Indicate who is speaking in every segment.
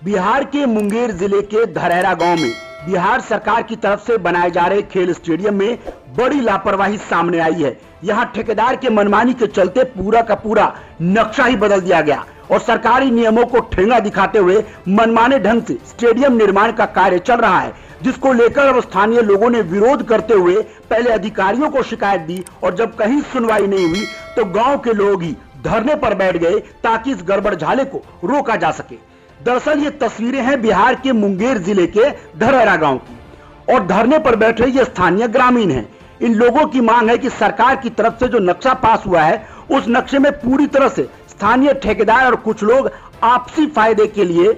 Speaker 1: बिहार के मुंगेर जिले के धरहरा गांव में बिहार सरकार की तरफ से बनाए जा रहे खेल स्टेडियम में बड़ी लापरवाही सामने आई है। यहां ठेकेदार के मनमानी के चलते पूरा का पूरा नक्शा ही बदल दिया गया और सरकारी नियमों को ठेंगा दिखाते हुए मनमाने ढंग से स्टेडियम निर्माण का कार्य चल रहा है, जिसको लेकर अब स्थानीय लोगों ने विरोध करते हुए पहले अधिकारियों को शिकायत दी और जब कहीं सुनवाई नहीं हुई तो गांव के लोग ही धरने पर बैठ गए ताकि इस गड़बड़झाले को रोका जा सके। दरअसल ये तस्वीरें हैं बिहार के मुंगेर जिले के धरहरा गांव की और धरने पर बैठे ये स्थानीय ग्रामीण हैं। इन लोगों की मांग है कि सरकार की तरफ से जो नक्शा पास हुआ है उस नक्शे में पूरी तरह से स्थानीय ठेकेदार और कुछ लोग आपसी फायदे के लिए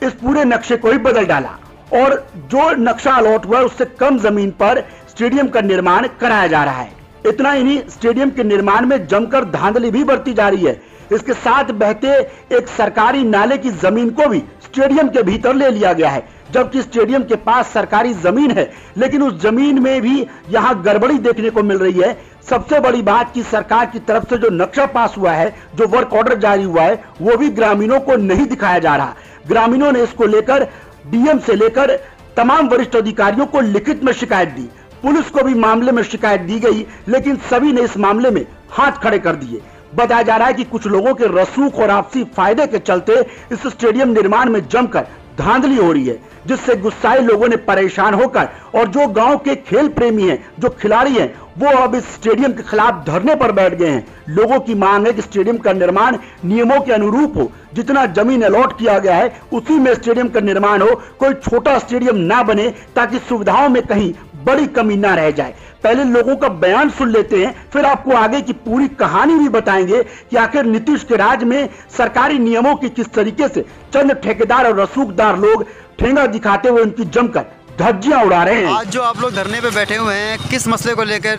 Speaker 1: इस पूरे नक्शे को ही बदल डाला और जो नक्शा अलॉट हुआ उससे कम जमीन पर स्टेडियम का निर्माण कराया जा रहा है। इतना ही नहीं, स्टेडियम के निर्माण में जमकर धांधली भी बरती जा रही है। इसके साथ बहते एक सरकारी नाले की जमीन को भी स्टेडियम के भीतर ले लिया गया है, जबकि स्टेडियम के पास सरकारी जमीन है लेकिन उस जमीन में भी यहाँ गड़बड़ी देखने को मिल रही है। सबसे बड़ी बात कि सरकार की तरफ से जो नक्शा पास हुआ है, जो वर्क ऑर्डर जारी हुआ है, वो भी ग्रामीणों को नहीं दिखाया जा रहा। ग्रामीणों ने इसको लेकर डीएम से लेकर तमाम वरिष्ठ अधिकारियों को लिखित में शिकायत दी। पुलिस को भी मामले में शिकायत दी गई लेकिन सभी ने इस मामले में हाथ खड़े कर दिए। बताया जा रहा है कि कुछ लोगों के रसूख और आपसी फायदे के चलते इस स्टेडियम निर्माण में जमकर धांधली हो रही है, जिससे गुस्साए लोगों ने परेशान होकर और जो गांव के खेल प्रेमी हैं, जो खिलाड़ी हैं, वो अब इस स्टेडियम के खिलाफ धरने पर बैठ गए हैं। लोगों की मांग है कि स्टेडियम का निर्माण नियमों के अनुरूप हो, जितना जमीन अलॉट किया गया है उसी में स्टेडियम का निर्माण हो, कोई छोटा स्टेडियम ना बने ताकि सुविधाओं में कहीं बड़ी कमी ना रह जाए। पहले लोगों का बयान सुन लेते हैं, फिर आपको आगे की पूरी कहानी भी बताएंगे कि आखिर नीतीश के राज में सरकारी नियमों की किस तरीके से चंद ठेकेदार और रसूखदार लोग ठेंगा दिखाते हुए उनकी जमकर धज्जियां उड़ा रहे हैं।
Speaker 2: आज जो आप लोग धरने पे बैठे हुए हैं, किस मसले को लेकर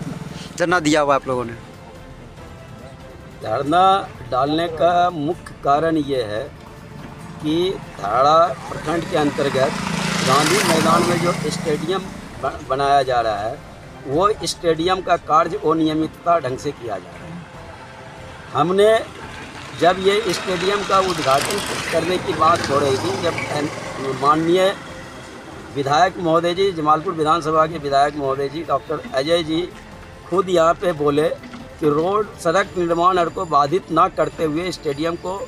Speaker 2: धरना दिया हुआ आप लोगों ने?
Speaker 3: धरना डालने का मुख्य कारण ये है कि धरहरा प्रखंड के अंतर्गत गांधी मैदान में जो स्टेडियम बनाया जा रहा है वो स्टेडियम का कार्य अनियमितता ढंग से किया जा रहा है। हमने जब ये स्टेडियम का उद्घाटन करने की बात हो रही थी, जब माननीय विधायक महोदय जी, जमालपुर विधानसभा के विधायक महोदय जी डॉक्टर अजय जी खुद यहाँ पे बोले कि रोड सड़क निर्माण को बाधित ना करते हुए स्टेडियम को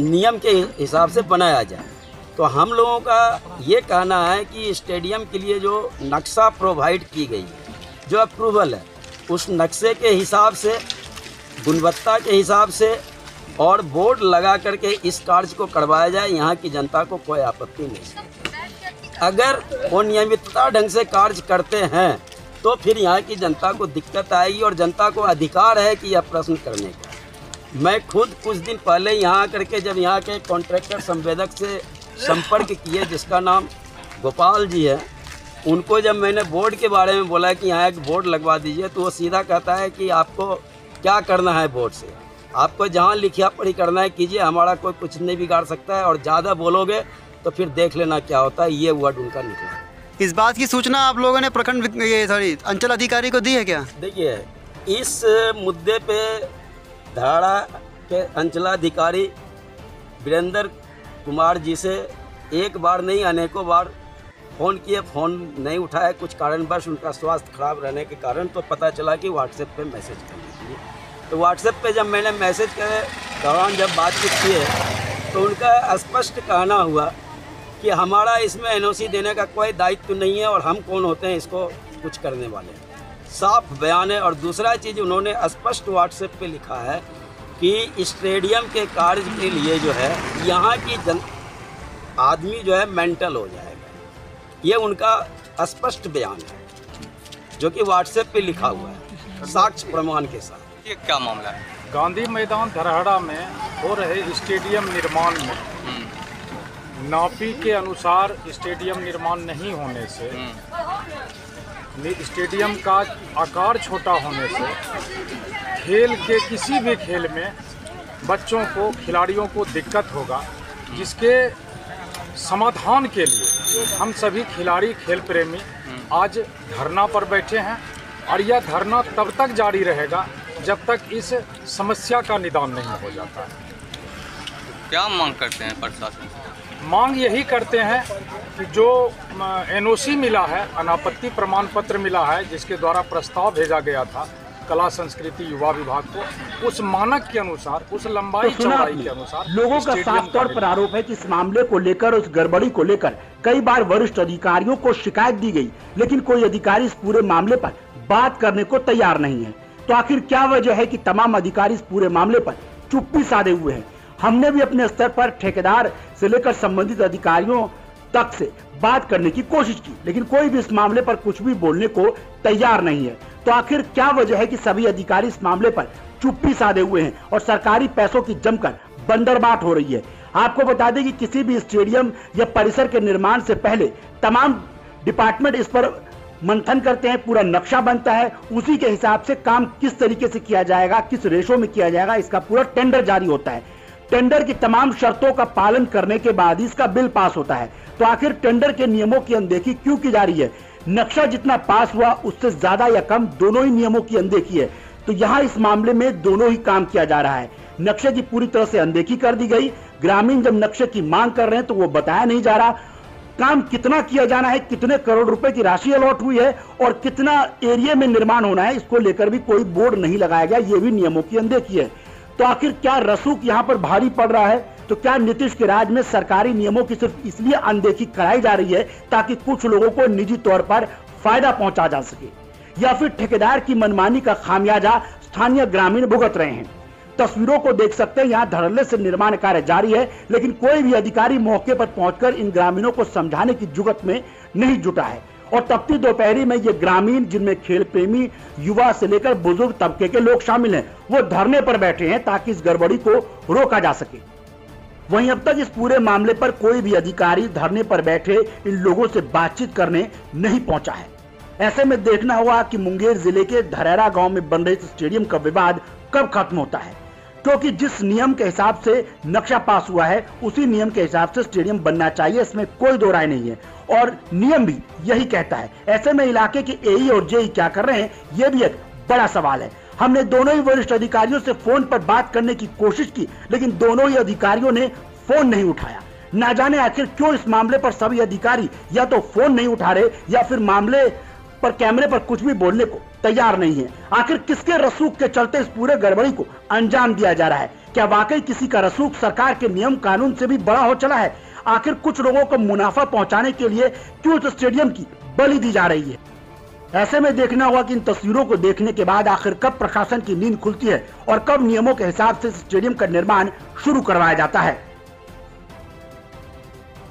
Speaker 3: नियम के हिसाब से बनाया जाए। तो हम लोगों का ये कहना है कि स्टेडियम के लिए जो नक्शा प्रोवाइड की गई है, जो अप्रूवल है, उस नक्शे के हिसाब से, गुणवत्ता के हिसाब से और बोर्ड लगा करके इस कार्य को करवाया जाए। यहाँ की जनता को कोई आपत्ति नहीं। अगर वो नियमितता ढंग से कार्य करते हैं तो फिर यहाँ की जनता को दिक्कत आएगी और जनता को अधिकार है कि यह प्रश्न करने का। मैं खुद कुछ दिन पहले यहाँ करके जब यहाँ के कॉन्ट्रैक्टर संवेदक से संपर्क किए, जिसका नाम गोपाल जी है, उनको जब मैंने बोर्ड के बारे में बोला कि यहाँ एक बोर्ड लगवा दीजिए, तो वो सीधा कहता है कि आपको क्या करना है बोर्ड से, आपको जहाँ लिखिया पढ़ी करना है कीजिए, हमारा कोई कुछ नहीं बिगाड़ सकता है और ज़्यादा बोलोगे तो फिर देख लेना क्या होता है। ये वर्ड उनका निकला।
Speaker 2: इस बात की सूचना आप लोगों ने प्रखंड अंचल अधिकारी को दी है क्या?
Speaker 3: देखिए, इस मुद्दे पे धरहरा के अंचलाधिकारी वीरेंद्र कुमार जी से एक बार नहीं अनेकों बार फ़ोन किए, फ़ोन नहीं उठाए। कुछ कारणवश उनका स्वास्थ्य खराब रहने के कारण तो पता चला कि व्हाट्सएप पे मैसेज कर दीजिए। तो व्हाट्सएप पे जब मैंने मैसेज के दौरान जब बातचीत की है तो उनका स्पष्ट कहना हुआ कि हमारा इसमें एनओसी देने का कोई दायित्व नहीं है और हम कौन होते हैं इसको कुछ करने वाले। साफ बयान है। और दूसरा चीज़ उन्होंने स्पष्ट व्हाट्सएप पे लिखा है कि स्टेडियम के कार्य के लिए जो है यहाँ की आदमी जो है मेंटल हो जाएगा। ये उनका स्पष्ट बयान है जो कि व्हाट्सएप पे लिखा हुआ है साक्ष्य प्रमाण के साथ।
Speaker 4: ये क्या मामला है?
Speaker 5: गांधी मैदान धरहरा में हो रहे स्टेडियम निर्माण में नापी के अनुसार स्टेडियम निर्माण नहीं होने से, स्टेडियम का आकार छोटा होने से खेल के किसी भी खेल में बच्चों को, खिलाड़ियों को दिक्कत होगा, जिसके समाधान के लिए हम सभी खिलाड़ी, खेल प्रेमी आज धरना पर बैठे हैं और यह धरना तब तक जारी रहेगा जब तक इस समस्या का निदान नहीं हो जाता है।
Speaker 4: क्या मांग करते हैं प्रशासन से?
Speaker 5: मांग यही करते हैं कि जो एनओसी मिला है, अनापत्ति प्रमाण पत्र मिला है, जिसके द्वारा प्रस्ताव भेजा गया था कला संस्कृति युवा विभाग को, उस मानक के अनुसार, उस लंबाई चौड़ाई के अनुसार
Speaker 1: लोगों का साफ तौर पर आरोप है कि इस मामले को लेकर, उस गड़बड़ी को लेकर कई बार वरिष्ठ अधिकारियों को शिकायत दी गई, लेकिन कोई अधिकारी इस पूरे मामले पर बात करने को तैयार नहीं है। तो आखिर क्या वजह है कि तमाम अधिकारी इस पूरे मामले पर चुप्पी साधे हुए हैं? हमने भी अपने स्तर पर ठेकेदार से लेकर संबंधित अधिकारियों तक से बात करने की कोशिश की, लेकिन कोई भी इस मामले पर कुछ भी बोलने को तैयार नहीं है। तो आखिर क्या वजह है कि सभी अधिकारी इस मामले पर चुप्पी साधे हुए हैं और सरकारी पैसों की जमकर बंदरबाट हो रही है? आपको बता दें कि किसी भी स्टेडियम या परिसर के निर्माण से पहले तमाम डिपार्टमेंट इस पर मंथन करते हैं, पूरा नक्शा बनता है, उसी के हिसाब से काम किस तरीके से किया जाएगा, किस रेशो में किया जाएगा, इसका पूरा टेंडर जारी होता है। टेंडर की तमाम शर्तों का पालन करने के बाद इसका बिल पास होता है। तो आखिर टेंडर के नियमों की अनदेखी क्यों की जा रही है? नक्शा जितना पास हुआ उससे ज्यादा या कम दोनों ही नियमों की अनदेखी है। तो यहाँ इस मामले में दोनों ही काम किया जा रहा है। नक्शे की पूरी तरह से अनदेखी कर दी गई। ग्रामीण जब नक्शे की मांग कर रहे हैं तो वो बताया नहीं जा रहा। काम कितना किया जाना है, कितने करोड़ रुपए की राशि अलॉट हुई है और कितना एरिया में निर्माण होना है, इसको लेकर भी कोई बोर्ड नहीं लगाया गया। ये भी नियमों की अनदेखी है। तो आखिर क्या रसूख यहाँ पर भारी पड़ रहा है? तो क्या नीतीश के राज में सरकारी नियमों की सिर्फ इसलिए अनदेखी कराई जा रही है ताकि कुछ लोगों को निजी तौर पर फायदा पहुंचा जा सके, या फिर ठेकेदार की मनमानी का खामियाजा स्थानीय ग्रामीण भुगत रहे हैं? तस्वीरों को देख सकते हैं, यहाँ धड़ल्ले से निर्माण कार्य जारी है, लेकिन कोई भी अधिकारी मौके पर पहुंचकर इन ग्रामीणों को समझाने की जुगत में नहीं जुटा है। और तपती दोपहरी में ये ग्रामीण, जिनमें खेल प्रेमी युवा से लेकर बुजुर्ग तबके के लोग शामिल हैं, वो धरने पर बैठे हैं ताकि इस गड़बड़ी को रोका जा सके। वहीं अब तक इस पूरे मामले पर कोई भी अधिकारी धरने पर बैठे इन लोगों से बातचीत करने नहीं पहुंचा है। ऐसे में देखना होगा कि मुंगेर जिले के धरैरा गांव में बन रहे स्टेडियम का विवाद कब खत्म होता है, क्योंकि जिस नियम के हिसाब से नक्शा पास हुआ है उसी नियम के हिसाब से स्टेडियम बनना चाहिए, इसमें कोई दो राय नहीं है और नियम भी यही कहता है। ऐसे में इलाके के एई और जेई क्या कर रहे हैं, ये भी एक बड़ा सवाल है। हमने दोनों ही वरिष्ठ अधिकारियों से फोन पर बात करने की कोशिश की, लेकिन दोनों ही अधिकारियों ने फोन नहीं उठाया। ना जाने आखिर क्यों इस मामले पर सभी अधिकारी या तो फोन नहीं उठा रहे या फिर मामले पर कैमरे पर कुछ भी बोलने को तैयार नहीं है। आखिर किसके रसूख के चलते इस पूरे गड़बड़ी को अंजाम दिया जा रहा है? क्या वाकई किसी का रसूख सरकार के नियम कानून से भी बड़ा हो चला है? आखिर कुछ लोगों को मुनाफा पहुंचाने के लिए क्यों इस स्टेडियम की बलि दी जा रही है? ऐसे में देखना होगा कि इन तस्वीरों को देखने के बाद आखिर कब प्रशासन की नींद खुलती है और कब नियमों के हिसाब से स्टेडियम का निर्माण शुरू करवाया जाता है।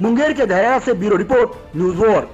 Speaker 1: मुंगेर के धरैरा से ब्यूरो रिपोर्ट, न्यूज़ वॉर।